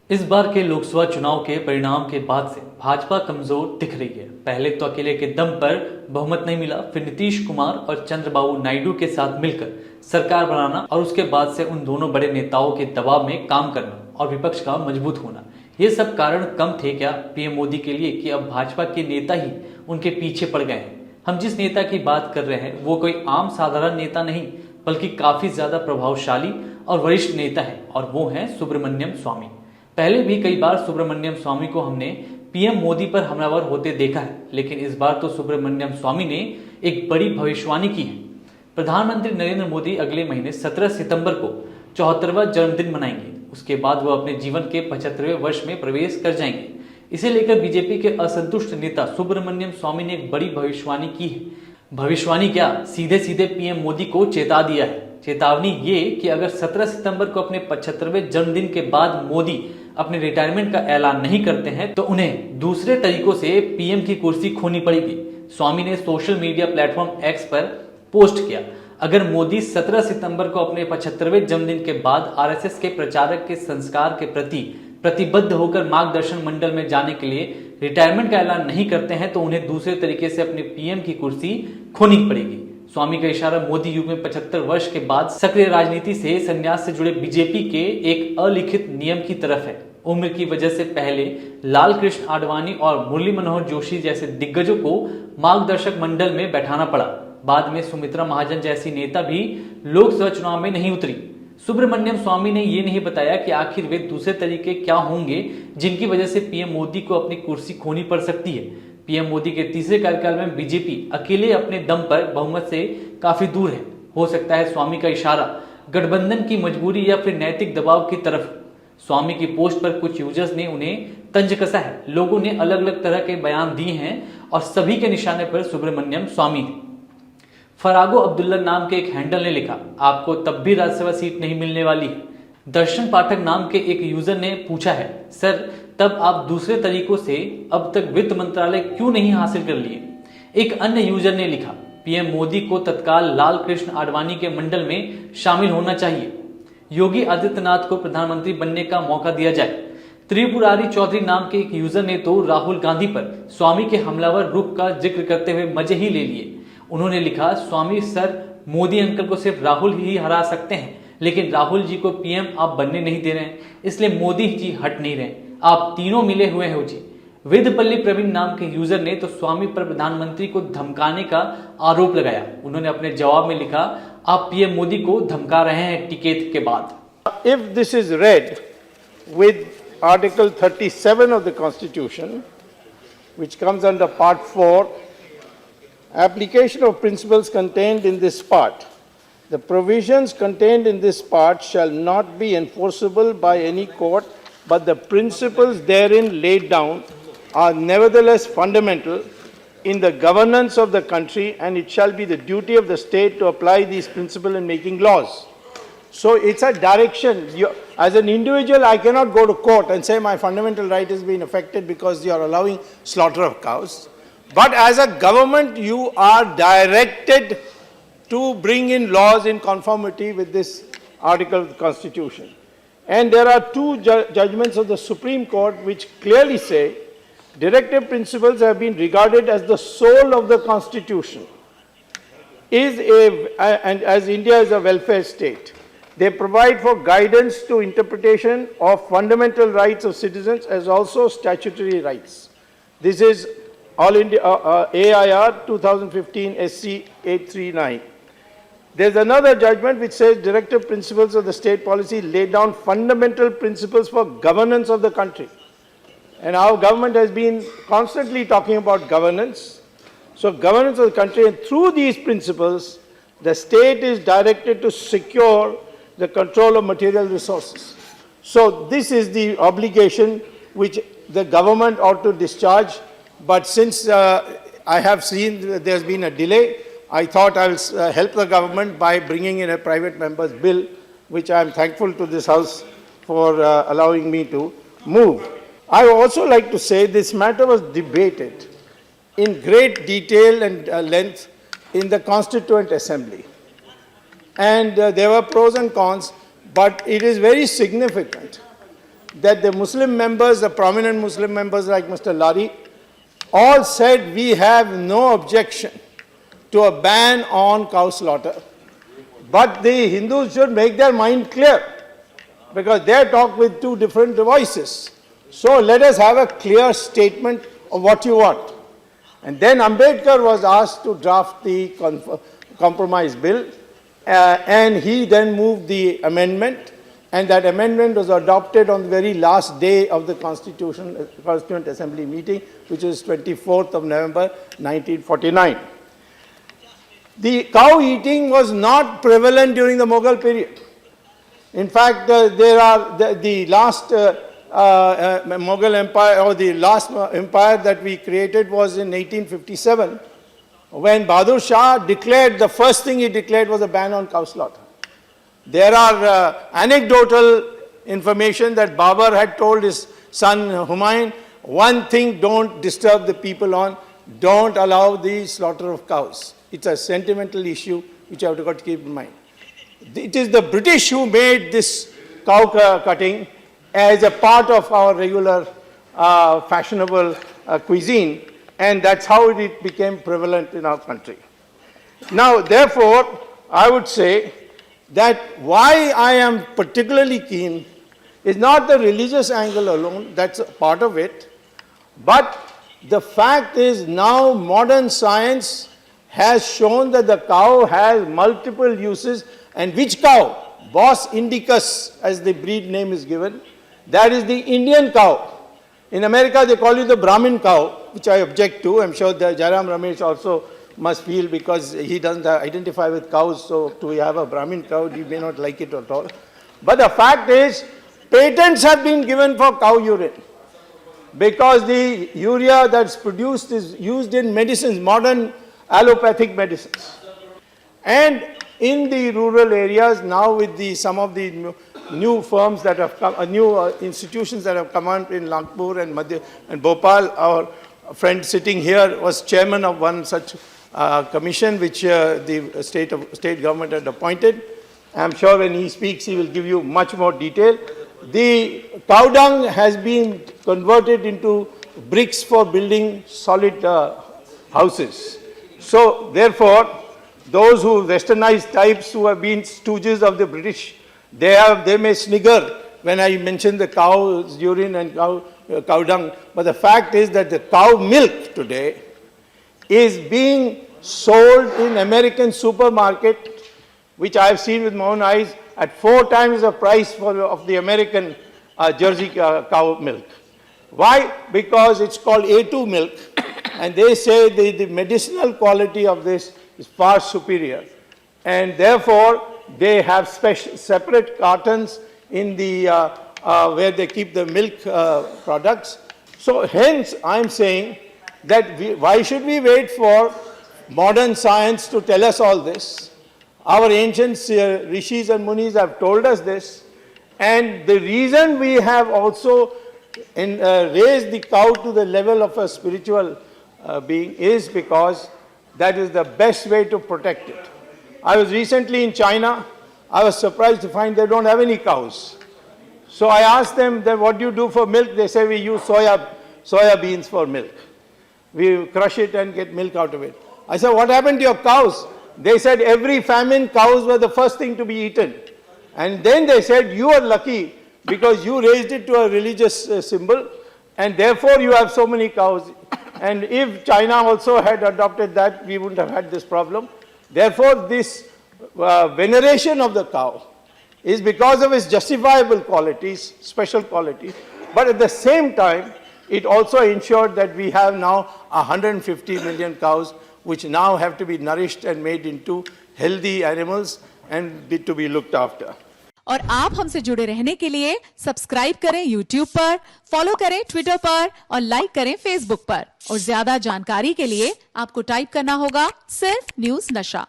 इस बार के लोकसभा चुनाव के परिणाम के बाद से भाजपा कमजोर दिख रही है। पहले तो अकेले के दम पर बहुमत नहीं मिला, फिर नीतीश कुमार और चंद्रबाबू नायडू के साथ मिलकर सरकार बनाना और उसके बाद से उन दोनों बड़े नेताओं के दबाव में काम करना और विपक्ष का मजबूत होना, ये सब कारण कम थे क्या पीएम मोदी के लिए कि अब भाजपा के नेता ही उनके पीछे पड़ गए हैं। हम जिस नेता की बात कर रहे हैं वो कोई आम साधारण नेता नहीं, बल्कि काफी ज्यादा प्रभावशाली और वरिष्ठ नेता है, और वो हैं सुब्रमण्यम स्वामी। पहले भी कई बार सुब्रमण्यम स्वामी को हमने पीएम मोदी पर हमलावर होते देखा है, लेकिन इस बार तो सुब्रमण्यम स्वामी ने एक बड़ी भविष्यवाणी की है। प्रधानमंत्री नरेंद्र मोदी अगले महीने 17 सितंबर को 74वां जन्मदिन मनाएंगे। उसके बाद वो अपने जीवन के 75वें वर्ष में प्रवेश कर जाएंगे। इसे लेकर बीजेपी के असंतुष्ट नेता सुब्रमण्यम स्वामी ने एक बड़ी भविष्यवाणी की है। भविष्यवाणी क्या, सीधे सीधे पीएम मोदी को चेता दिया है। चेतावनी ये कि अगर 17 सितंबर को अपने 75वें जन्मदिन के बाद मोदी अपने रिटायरमेंट का ऐलान नहीं करते हैं तो उन्हें दूसरे तरीकों से पीएम की कुर्सी खोनी पड़ेगी। स्वामी ने सोशल मीडिया प्लेटफॉर्म एक्स पर पोस्ट किया, अगर मोदी 17 सितंबर को अपने 75वें जन्मदिन के बाद आरएसएस के प्रचारक के संस्कार के प्रति प्रतिबद्ध होकर मार्गदर्शन मंडल में जाने के लिए रिटायरमेंट का ऐलान नहीं करते हैं तो उन्हें दूसरे तरीके से अपने पीएम की कुर्सी खोनी पड़ेगी। स्वामी का इशारा मोदी युग में 75 वर्ष के बाद सक्रिय राजनीति से संन्यास से जुड़े बीजेपी के एक अलिखित नियम की तरफ है। उम्र की वजह से पहले लाल कृष्ण आडवाणी और मुरली मनोहर जोशी जैसे दिग्गजों को मार्गदर्शक मंडल में बैठाना पड़ा। बाद में सुमित्रा महाजन जैसी नेता भी लोकसभा चुनाव में नहीं उतरी। सुब्रमण्यम स्वामी ने यह नहीं बताया कि आखिर वे दूसरे तरीके क्या होंगे जिनकी वजह से पीएम मोदी को अपनी कुर्सी खोनी पड़ सकती है। पीएम मोदी के तीसरे कार्यकाल में बीजेपी अकेले अपने दम पर बहुमत से काफी दूर है। हो सकता है स्वामी का इशारा गठबंधन की मजबूरी या फिर नैतिक दबाव की तरफ। स्वामी की पोस्ट पर कुछ यूजर्स ने उन्हें तंज कसा है। लोगों ने अलग अलग तरह के बयान दिए हैं और सभी के निशाने पर सुब्रमण्यम स्वामी थे। फरागो अब्दुल्ला नाम के एक हैंडल ने लिखा, आपको तब भी राज्यसभा सीट नहीं मिलने वाली। दर्शन पाठक नाम के एक यूजर ने पूछा है, सर तब आप दूसरे तरीकों से अब तक वित्त मंत्रालय क्यों नहीं हासिल कर लिए। एक अन्य यूजर ने लिखा, पीएम मोदी को तत्काल लाल कृष्ण आडवाणी के मंडल में शामिल होना चाहिए। योगी आदित्यनाथ को प्रधानमंत्री बनने का मौका दिया जाए। त्रिपुरारी चौधरी नाम के एक यूजर ने तो राहुल गांधी पर स्वामी के हमलावर रुख का जिक्र करते हुए मजे ही ले लिए। उन्होंने लिखा, स्वामी सर मोदी अंकल को सिर्फ राहुल ही हरा सकते हैं, लेकिन राहुल जी को पीएम आप बनने नहीं दे रहे हैं, इसलिए मोदी जी हट नहीं रहे, आप तीनों मिले हुए हो जी। वेदपल्ली प्रवीण नाम के यूजर ने तो स्वामी पर प्रधानमंत्री को धमकाने का आरोप लगाया। उन्होंने अपने जवाब में लिखा, आप पीएम मोदी को धमका रहे हैं टिकैत के बाद। If this is read with Article 37 of the Constitution, which comes under Part 4, application of principles contained in this part, the provisions contained in this part shall not be enforceable by any court, but the principles therein laid down are nevertheless fundamental in the governance of the country, and it shall be the duty of the state to apply these principles in making laws. So it's a direction. As an individual, I cannot go to court and say my fundamental right has been affected because you are allowing slaughter of cows. But as a government, you are directed to bring in laws in conformity with this article of the Constitution. And there are two judgments of the Supreme Court which clearly say directive principles have been regarded as the soul of the Constitution. And as India is a welfare state, they provide for guidance to interpretation of fundamental rights of citizens as also statutory rights. This is All India AIR 2015 SC 839. There's another judgment which says directive principles of the state policy lay down fundamental principles for governance of the country. And our government has been constantly talking about governance. So governance of the country, and through these principles, the state is directed to secure the control of material resources. So this is the obligation which the government ought to discharge. But since I have seen there's been a delay, I thought I will help the government by bringing in a private member's bill, which I am thankful to this House for allowing me to move. I would also like to say this matter was debated in great detail and length in the Constituent Assembly. And there were pros and cons, but it is very significant that the Muslim members, the prominent Muslim members like Mr. Lari, all said we have no objection to a ban on cow slaughter. But the Hindus should make their mind clear, because they talk with two different voices. So let us have a clear statement of what you want. And then Ambedkar was asked to draft the compromise bill, and he then moved the amendment, and that amendment was adopted on the very last day of the Constituent Assembly meeting, which is 24th of November 1949. The cow eating was not prevalent during the Mughal period. In fact, the last Mughal empire, or the last empire that we created, was in 1857, when Bahadur Shah declared, the first thing he declared was a ban on cow slaughter. There are anecdotal information that Babur had told his son Humayun, one thing don't disturb the people on, don't allow the slaughter of cows. It's a sentimental issue which you have got to keep in mind. It is the British who made this cow cutting as a part of our regular fashionable cuisine, and that's how it became prevalent in our country. Now, therefore, I would say that why I am particularly keen is not the religious angle alone, that's a part of it, but the fact is now modern science has shown that the cow has multiple uses, and which cow? Bos indicus, as the breed name is given, that is the Indian cow. In America, they call it the Brahmin cow, which I object to. I'm sure that Jairam Ramesh also must feel, because he doesn't identify with cows, so to have a Brahmin cow, he may not like it at all. But the fact is, patents have been given for cow urine, because the urea that's produced is used in medicines, modern allopathic medicines. And in the rural areas, now with some of the new firms that have come, new institutions that have come out in Nagpur and Bhopal, our friend sitting here was chairman of one such commission which the state government had appointed. I'm sure when he speaks, he will give you much more detail. The cow dung has been converted into bricks for building solid houses. So therefore, those who westernized types who have been stooges of the British, they may snigger when I mention the cow's urine and cow dung. But the fact is that the cow milk today is being sold in American supermarket, which I have seen with my own eyes, at 4 times the price of the American Jersey cow milk. Why? Because it's called A2 milk, and they say the medicinal quality of this is far superior. And therefore, they have separate cartons in the where they keep the milk products. So hence, I'm saying that why should we wait for modern science to tell us all this? Our ancient rishis and munis have told us this, and the reason we have also raised the cow to the level of a spiritual being is because that is the best way to protect it. I was recently in China. I was surprised to find they don't have any cows. So I asked them, then what do you do for milk? They say we use soya beans for milk. We crush it and get milk out of it. I said, what happened to your cows? They said every famine, cows were the first thing to be eaten. And then they said, you are lucky because you raised it to a religious symbol, and therefore you have so many cows. And if China also had adopted that, we wouldn't have had this problem. Therefore, this veneration of the cow is because of its justifiable qualities, special qualities. But at the same time, it also ensured that we have now 150 million cows, which now have to be nourished and made into healthy animals and to be looked after. और आप हमसे जुड़े रहने के लिए subscribe करें YouTube पर, follow करें Twitter पर और लाइक करें Facebook पर। और ज्यादा जानकारी के लिए आपको टाइप करना होगा सिर्फ न्यूज़ नशा।